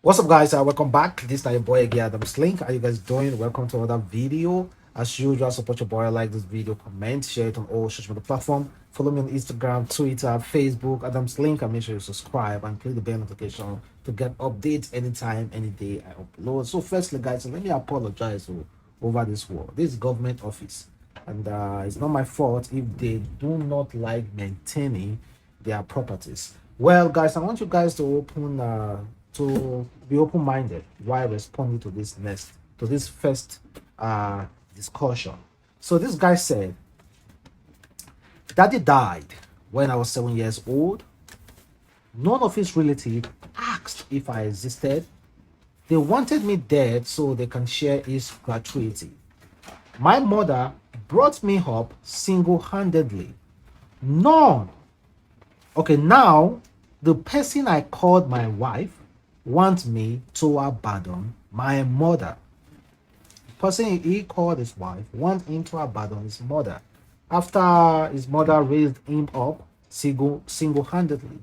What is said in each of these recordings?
What's up, guys? Welcome back. This is your boy again, Adamslink. How you guys doing? Welcome to another video. As usual, support your boy. Like this video, comment, share it on all social media platforms. Follow me on Instagram, Twitter, Facebook, Adamslink, and make sure you subscribe and click the bell notification to get updates anytime, any day I upload. So, firstly, guys, let me apologize over this war. This is government office, and it's not my fault if they do not like maintaining their properties. Well, guys, I want you guys to be open-minded while responding to this first discussion. So this guy said, "Daddy died when I was 7 years old. None of his relatives asked if I existed. They wanted me dead so they can share his gratuity. My mother brought me up single-handedly. None. Okay, now the person I called my wife wants me to abandon my mother. The person he called his wife wants him to abandon his mother after his mother raised him up single-handedly."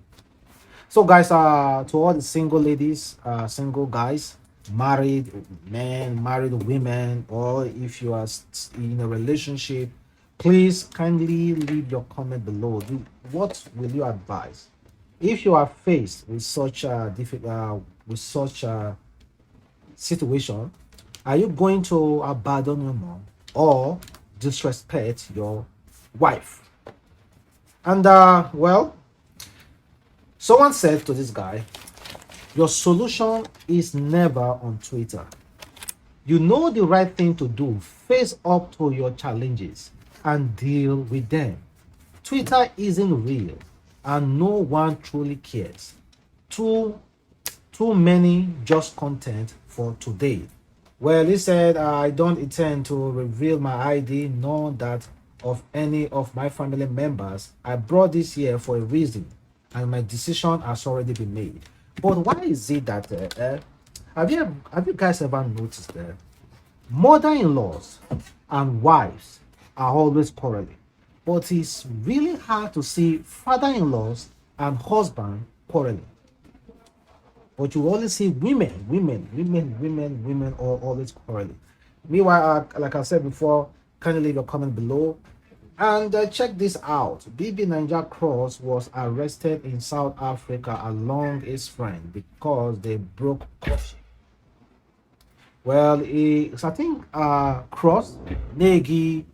So, guys, to all the single ladies, single guys, married men, married women, or if you are in a relationship, please kindly leave your comment below. What will you advise if you are faced with such a situation? Are you going to abandon your mom or disrespect your wife? And well, someone said to this guy, "Your solution is never on Twitter. You know the right thing to do. Face up to your challenges and deal with them. Twitter isn't real and no one truly cares. Too many just content for today." Well, he said, "I don't intend to reveal my ID nor that of any of my family members. I brought this here for a reason and my decision has already been made." But why is it that have you guys ever noticed that mother-in-laws and wives are always quarreling, but it's really hard to see father-in-laws and husband quarreling? But you always see women are always quarreling. Meanwhile, like I said before, kindly leave your comment below. And check this out. Bbnaija Cross was arrested in South Africa along his friend because they broke curfew. Well, I think Cross, Negi,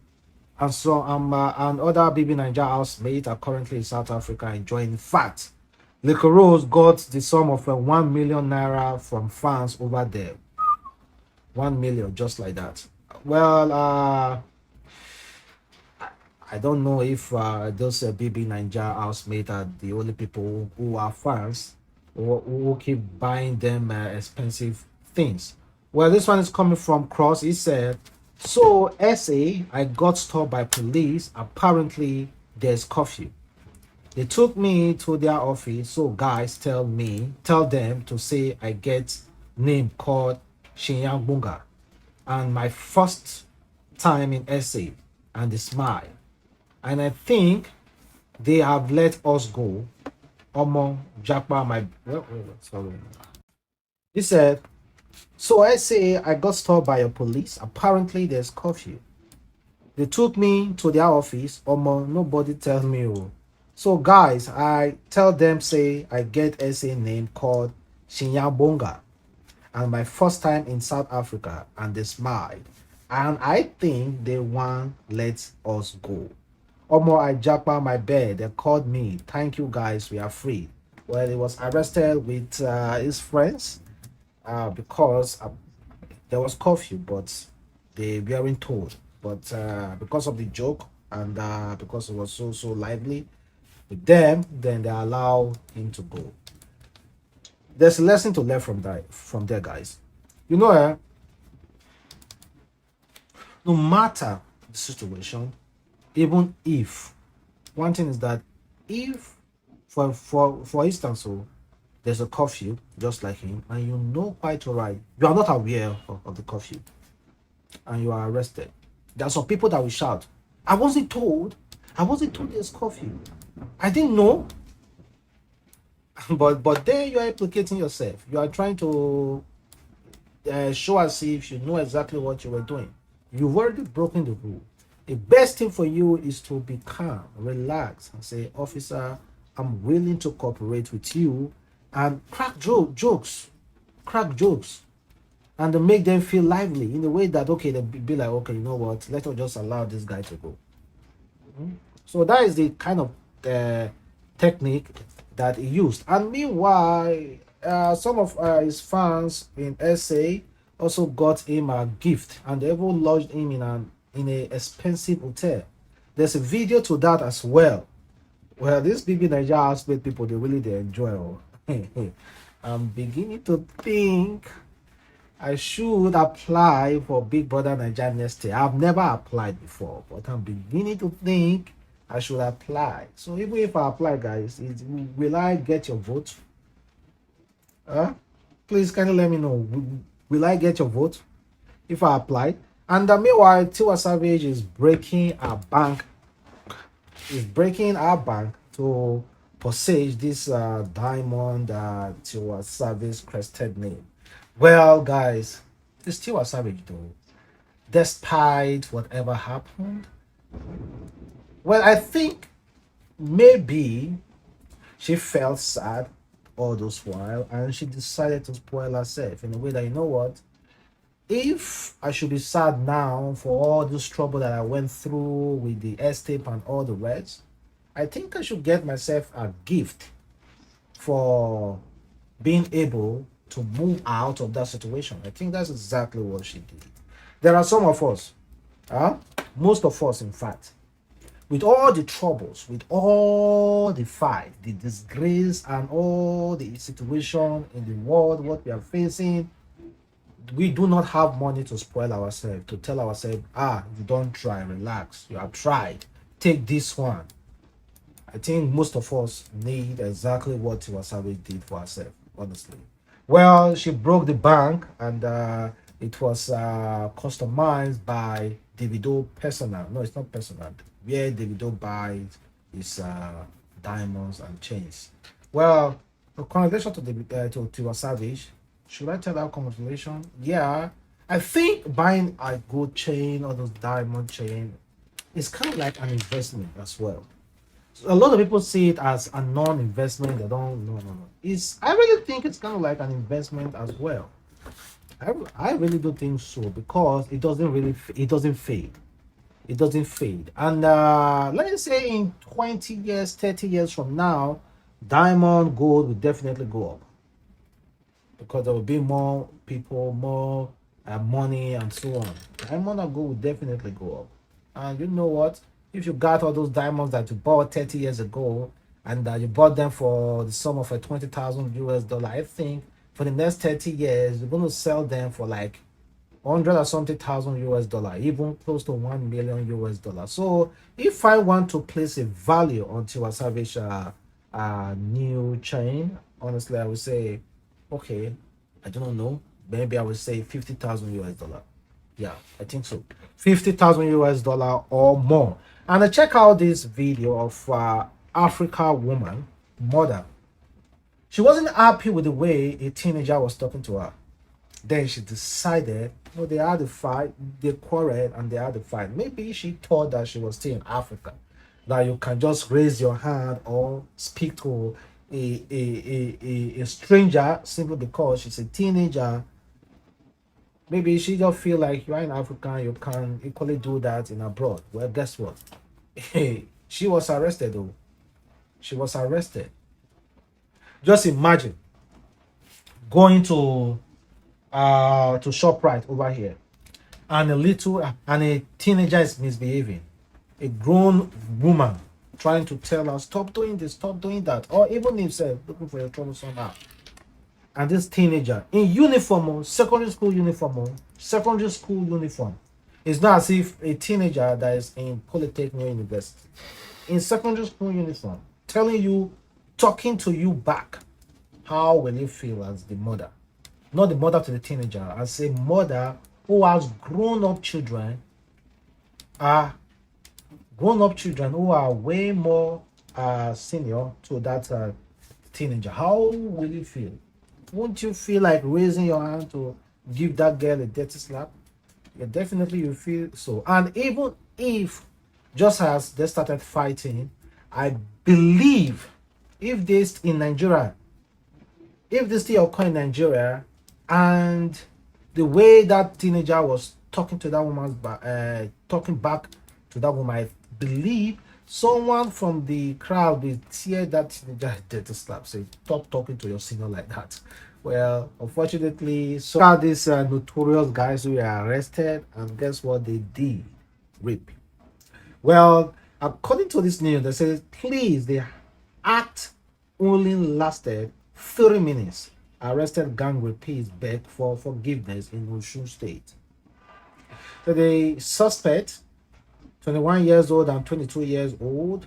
and and other Bbnaija housemates are currently in South Africa enjoying fat. Liquor Rose got the sum of 1 million naira from fans over there. 1 million, just like that. Well, I don't know if those Bbnaija housemates are the only people who are fans or who keep buying them expensive things. Well, this one is coming from Cross. He said, "So, SA, I got stopped by police. Apparently, there's curfew. They took me to their office. So guys tell them to say I get name called Bunga and my first time in SA and they smile. And I think they have let us go. Omo Japa my sorry." He said, "So I say I got stopped by a police. Apparently there's curfew. They took me to their office. Omo, nobody tells me. Oh. So guys, I tell them say I get SA name called Bonga and my first time in South Africa and they smile. And I think they want let us go. Omo, I japa my bed. They called me. Thank you guys, we are free." Well, he was arrested with his friends because there was curfew, but they weren't told. But because of the joke and because it was so lively with them, then they allow him to go. There's a lesson to learn from there, guys. You know, no matter the situation, even if one thing is that if for instance, so there's a curfew just like him, and you know quite alright, you are not aware of the curfew, and you are arrested. There are some people that will shout, I wasn't told there's curfew. I didn't know." But there you are implicating yourself. You are trying to show as if you know exactly what you were doing. You've already broken the rule. The best thing for you is to be calm, relax, and say, "Officer, I'm willing to cooperate with you," and crack jokes, and to make them feel lively in a way that okay, they'll be like, okay, you know what? Let us just allow this guy to go. So that is the kind of uh, technique that he used. And meanwhile, some of his fans in SA also got him a gift, and they even lodged him in a expensive hotel. There's a video to that as well. Well, this Bbnaija housemate people they enjoy. Oh. I'm beginning to think I should apply for Big Brother Nigeria next year. I've never applied before, but I'm beginning to think I should apply. So even if I apply, guys, will I get your vote? Huh? Please, can you let me know? Will I get your vote if I apply? And meanwhile, Tiwa Savage is breaking our bank. Is breaking our bank to possess this diamond Tiwa Savage crested name. Well, guys, it's Tiwa Savage though. Despite whatever happened, well, I think maybe she felt sad all those while and she decided to spoil herself in a way that, you know what, if I should be sad now for all this trouble that I went through with the Xtape and all the rest, I think I should get myself a gift for being able to move out of that situation. I think that's exactly what she did. There are some of us, most of us, in fact, with all the troubles, with all the fight, the disgrace, and all the situation in the world, what we are facing, we do not have money to spoil ourselves, to tell ourselves, you don't try, relax, you have tried, take this one. I think most of us need exactly what Tiwa Savage did for herself, honestly. Well, she broke the bank and it was customized by Davido personal. No, it's not personal. Where Davido buys his diamonds and chains. Well, congratulations to Tiwa Savage. Should I tell her congratulations? Yeah. I think buying a gold chain or those diamond chain is kind of like an investment as well. A lot of people see it as a non-investment. They don't. No. It's. I really think it's kind of like an investment as well. I really do think so because it doesn't fade. It doesn't fade. And let's say in 20 years, 30 years from now, diamond gold will definitely go up because there will be more people, more money, and so on. Diamond and gold will definitely go up. And you know what? If you got all those diamonds that you bought 30 years ago and you bought them for the sum of a 20,000 US dollar, I think for the next 30 years, you're going to sell them for like 100 or something thousand US dollar, even close to 1 million US dollar. So if I want to place a value on Tiwa Savage new chain, honestly, I would say, okay, I don't know, maybe I would say 50,000 US dollar. Yeah, I think so. 50,000 US dollar or more. And I check out this video of Africa woman, mother. She wasn't happy with the way a teenager was talking to her. Then she decided, they had a fight, they quarreled and they had a fight. Maybe she thought that she was still in Africa, that you can just raise your hand or speak to a stranger simply because she's a teenager. Maybe she just feel like you are in Africa, you can equally do that in abroad. Well, guess what? She was arrested though. She was arrested. Just imagine going to ShopRite over here and a teenager is misbehaving. A grown woman trying to tell her stop doing this, stop doing that, or even himself looking for your trouble somehow. And this teenager in uniform, secondary school uniform, secondary school uniform. It's not as if a teenager that is in Polytechnic University, in secondary school uniform, telling you, talking to you back. How will you feel as the mother? Not the mother to the teenager, as a mother who has grown-up children, who are way more senior to that teenager, how will you feel? Won't you feel like raising your hand to give that girl a dirty slap? Yeah, definitely you feel so. And even if, just as they started fighting, I believe if this in Nigeria, if this still occur in Nigeria, and the way that teenager was talking to that woman's talking back to that woman, I believe someone from the crowd will tear that teenager dead to slap. Say, stop talking to your senior like that. Well, unfortunately, so are these notorious guys who were arrested, and guess what they did? Rape. Well, according to this news, they say, please, the act only lasted 30 minutes. Arrested gang rapist begged for forgiveness in Osun State. So the suspect, 21 years old and 22 years old,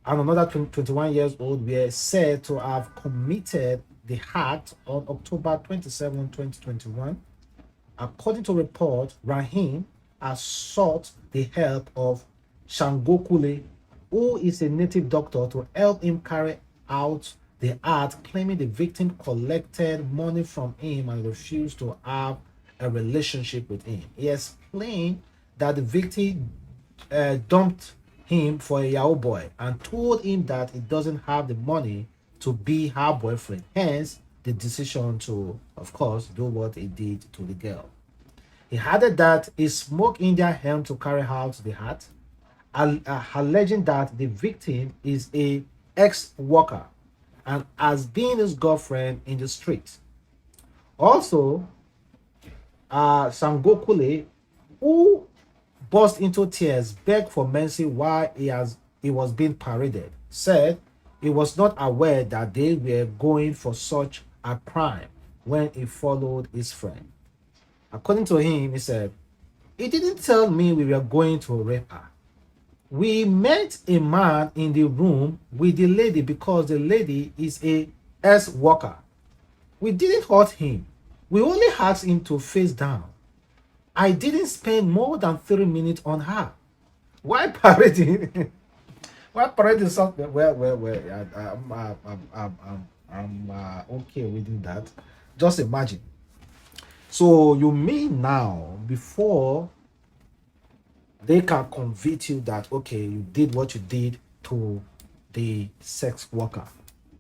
and another 21 years old, were said to have committed the act on October 27, 2021. According to report, Rahim has sought the help of Shangokule, who is a native doctor, to help him carry out the act, claiming the victim collected money from him and refused to have a relationship with him. He explained that the victim dumped him for a Yahoo boy and told him that he doesn't have the money to be her boyfriend. Hence, the decision to, of course, do what he did to the girl. He added that he smoked India hemp to carry out the act, alleging that the victim is a ex-worker and has been his girlfriend in the street. Also, Sangokule, who burst into tears, begged for mercy while he was being paraded, said he was not aware that they were going for such a crime when he followed his friend. According to him, he said, he didn't tell me we were going to rape her. We met a man in the room with the lady because the lady is a ex-worker. We didn't hurt him. We only asked him to face down. I didn't spend more than 30 minutes on her. Why parading? Why parading something? Well, I'm okay with that. Just imagine. So you mean now, before they can convict you that, okay, you did what you did to the sex worker,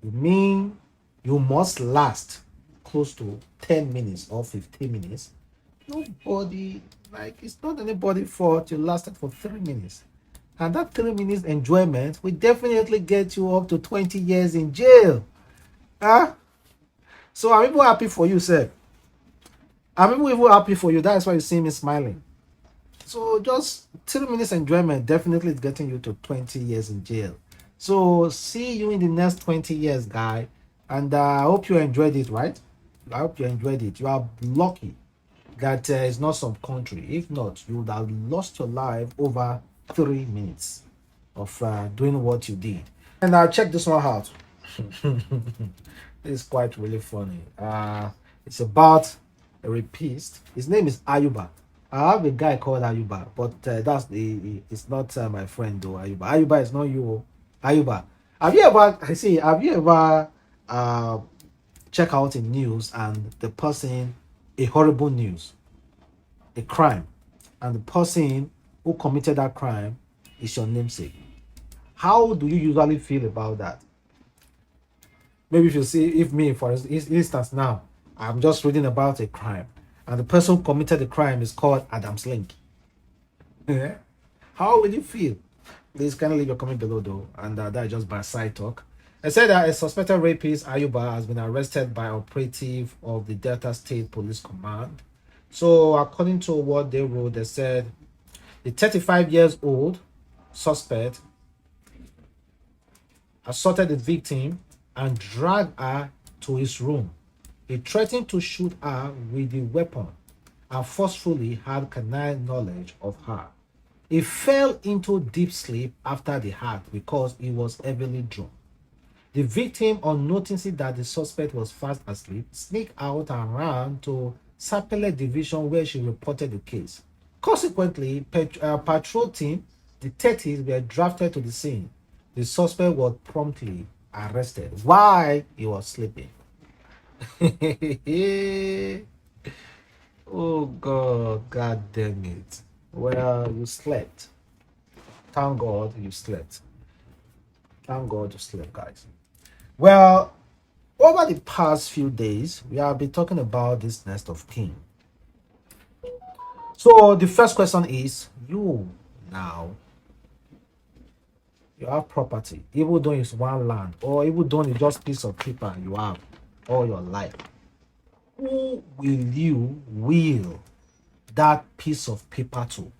you mean you must last close to 10 minutes or 15 minutes? Nobody, like, it's not anybody's fault you lasted for 3 minutes. And that 3 minutes enjoyment will definitely get you up to 20 years in jail. Huh? So I'm even happy for you, sir. I'm even happy for you. That's why you see me smiling. So just 3 minutes enjoyment definitely is getting you to 20 years in jail. So see you in the next 20 years, guy. And I hope you enjoyed it, right? I hope you enjoyed it. You are lucky that it's not some country. If not, you would have lost your life over 3 minutes of doing what you did. And check this one out. It's quite really funny. It's about a rapist. His name is Ayuba. I have a guy called Ayuba, but it's not my friend though. Ayuba. Ayuba is not you. Ayuba. Have you ever check out in news and the person, a horrible news, a crime, and the person who committed that crime is your namesake? How do you usually feel about that? Maybe if you see, if me, for instance, now I'm just reading about a crime, and the person who committed the crime is called Adamslink. Yeah. How will you feel? Please kindly leave your comment below though, and that is just by side talk. I said that a suspected rapist, Ayuba, has been arrested by operative of the Delta State Police Command. So according to what they wrote, they said the 35 years old suspect assaulted the victim and dragged her to his room. He threatened to shoot her with the weapon and forcefully had canine knowledge of her. He fell into deep sleep after the act because he was heavily drunk. The victim, on noticing that the suspect was fast asleep, sneaked out and ran to Sapele Division where she reported the case. Consequently, patrol team detectives were drafted to the scene. The suspect was promptly arrested while he was sleeping. Oh God, God damn it. Well, you slept. Thank God you slept. Thank God you slept, guys. Well, over the past few days, we have been talking about this nest of kin. So the first question is, you now, you have property, even though it's one land, or even though it's just piece of paper you have all your life. Who will you will that piece of paper to?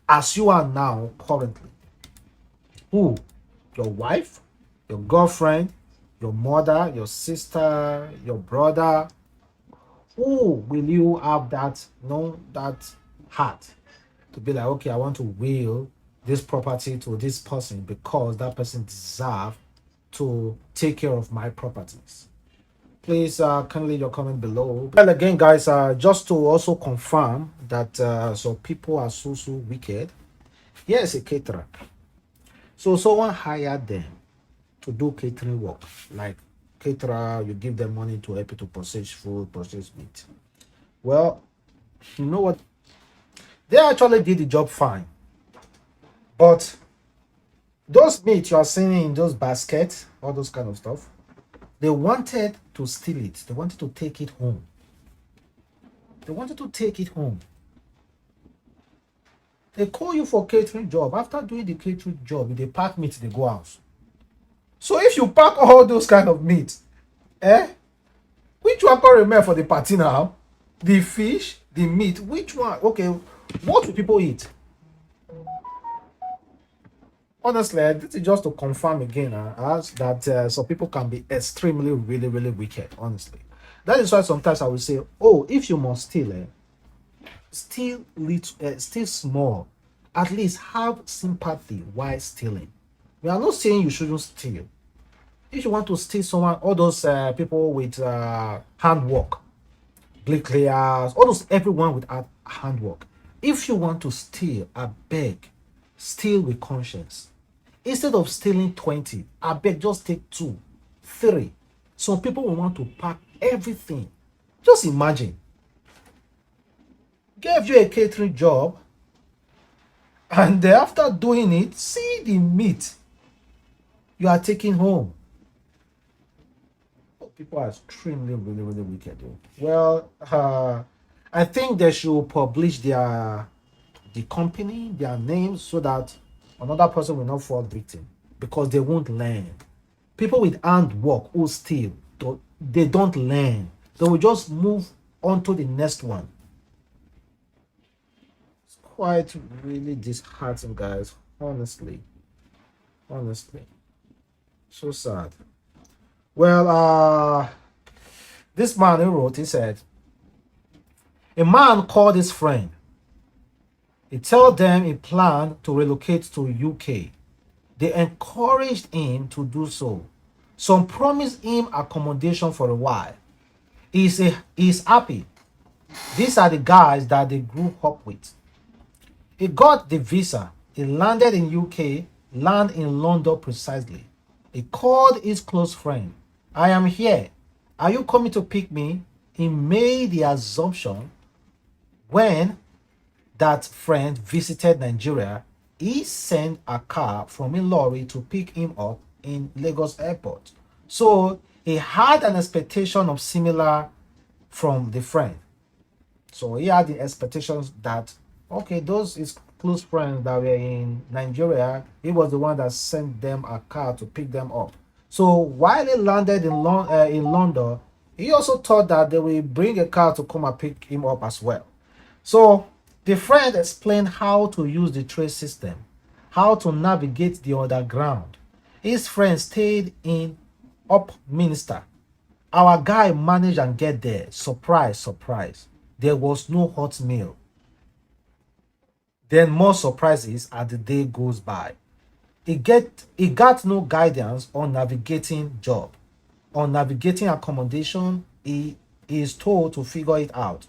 As you are now currently. Who? Your wife, your girlfriend, your mother, your sister, your brother. Who will you have that, that heart to be like, okay, I want to will this property to this person because that person deserves to take care of my properties? Please kindly your comment below. Well, again, guys, just to also confirm that so people are so wicked. Here's a caterer. So someone hired them to do catering work, like caterer. You give them money to help you to process food, process meat. Well, you know what? They actually did the job fine, but those meat you are seeing in those baskets, all those kind of stuff, they wanted to steal it. They wanted to take it home. They wanted to take it home. They call you for catering job. After doing the catering job, they pack meat, they go out. So if you pack all those kind of meat, which one can remain for the party now? The fish, the meat, which one? Okay, what will people eat? Honestly, this is just to confirm again as that some people can be extremely, really wicked. Honestly, that is why sometimes I will say, oh, if you must steal, steal little, steal small. At least have sympathy while stealing. We are not saying you shouldn't steal. If you want to steal someone, all those people with handwork, bricklayers, all those everyone with handwork. If you want to steal, I beg, steal with conscience. Instead of stealing 20, I beg, just take 2, 3. Some people will want to pack everything. Just imagine. Gave you a catering job, and after doing it, see the meat you are taking home. People are extremely, really wicked. Well, I think they should publish the company, their names, so that another person will not fall victim, because they won't learn. People with handwork who steal, they don't learn. They will just move on to the next one. It's quite really disheartening, guys. Honestly, so sad. Well, this man who wrote, he said, a man called his friend. He told them he planned to relocate to UK. They encouraged him to do so. Some promised him accommodation for a while. He's happy. These are the guys that they grew up with. He got the visa. He landed in UK, landed in London precisely. He called his close friend. I am here. Are you coming to pick me? He made the assumption when that friend visited Nigeria, he sent a car from a lorry to pick him up in Lagos airport. So he had an expectation of similar from the friend. So he had the expectations that, okay, those his close friends that were in Nigeria, he was the one that sent them a car to pick them up. So while he landed in London, he also thought that they will bring a car to come and pick him up as well. So the friend explained how to use the train system, how to navigate the underground. His friend stayed in Upminster. Our guy managed and get there. Surprise, surprise. There was no hot meal. Then more surprises as the day goes by. He got no guidance on navigating job. On navigating accommodation, he is told to figure it out.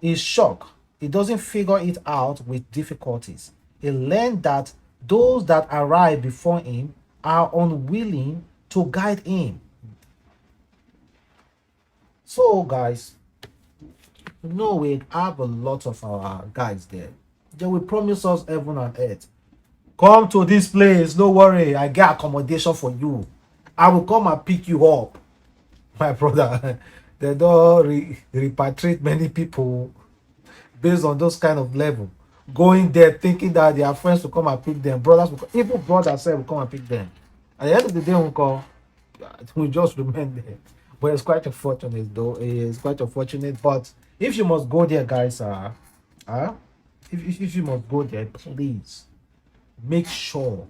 He's shocked. He doesn't figure it out with difficulties. He learned that those that arrive before him are unwilling to guide him. So, guys, no, we have a lot of our guys there. They will promise us heaven and earth. Come to this place, no worry, I get accommodation for you. I will come and pick you up. My brother, they don't repatriate many people based on those kind of level. Going there thinking that their friends will come and pick them, brothers will come, even brothers will come and pick them. At the end of the day, we just remain there. But it's quite unfortunate, though. It's quite unfortunate. But if you must go there, guys, if you must go there, please make sure,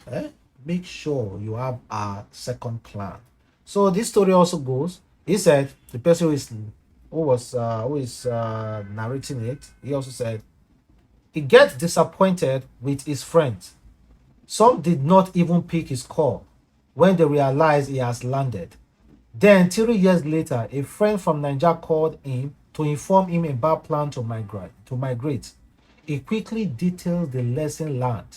eh, make sure you have a second plan. So this story also goes. He said the person who is narrating it. He also said he gets disappointed with his friends. Some did not even pick his call when they realized he has landed. Then, 3 years later, a friend from Nigeria called him to inform him about plan to migrate. He quickly details the lesson learned,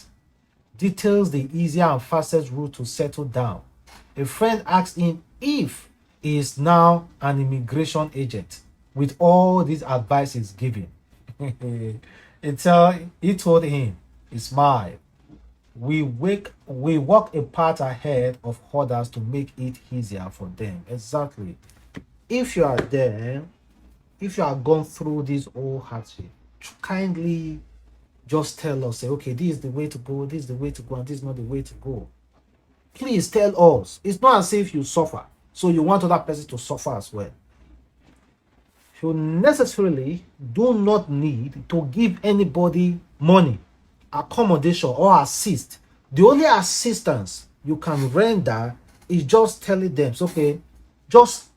details the easier and fastest route to settle down. A friend asked him if he is now an immigration agent with all these advices given. He told him, he smiled. We walk a path ahead of others to make it easier for them. Exactly. If you are there, if you are gone through this whole hardship, kindly just tell us, say, okay, this is the way to go, this is the way to go, and this is not the way to go. Please tell us. It's not as if you suffer, so you want other person to suffer as well. You necessarily do not need to give anybody money, accommodation, or assist. The only assistance you can render is just telling them, so, okay, just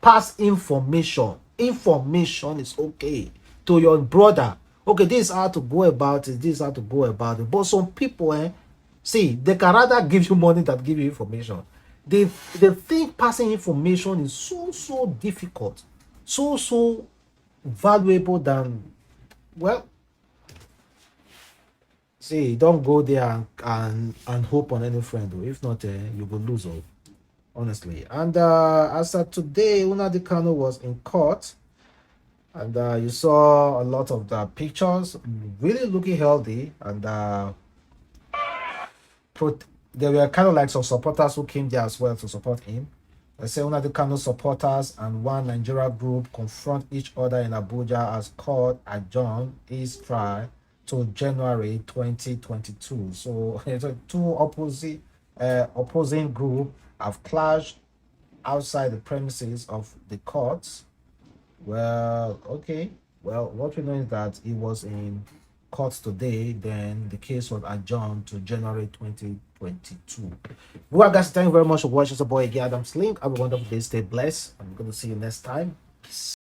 pass information. Information is okay to your brother. Okay, this is how to go about it, this is how to go about it. But some people, see, they can rather give you money than give you information. They think passing information is so difficult, so valuable than, well, see, don't go there and hope on any friend, though. If not, you will lose all, honestly. And as of today, Nnamdi Kanu was in court, and you saw a lot of the pictures, really looking healthy, and there were kind of like some supporters who came there as well to support him. They say Nnamdi Kanu supporters and one Nigeria group confront each other in Abuja as court adjourned his trial to January 2022. So two opposing group have clashed outside the premises of the courts. Well, okay. Well, what we know is that he was in court today. Then the case was adjourned to January 2022. Well, guys, thank you very much for watching. It's your boy again, Adamslink. Have a wonderful day. Stay blessed. I'm going to see you next time. Peace.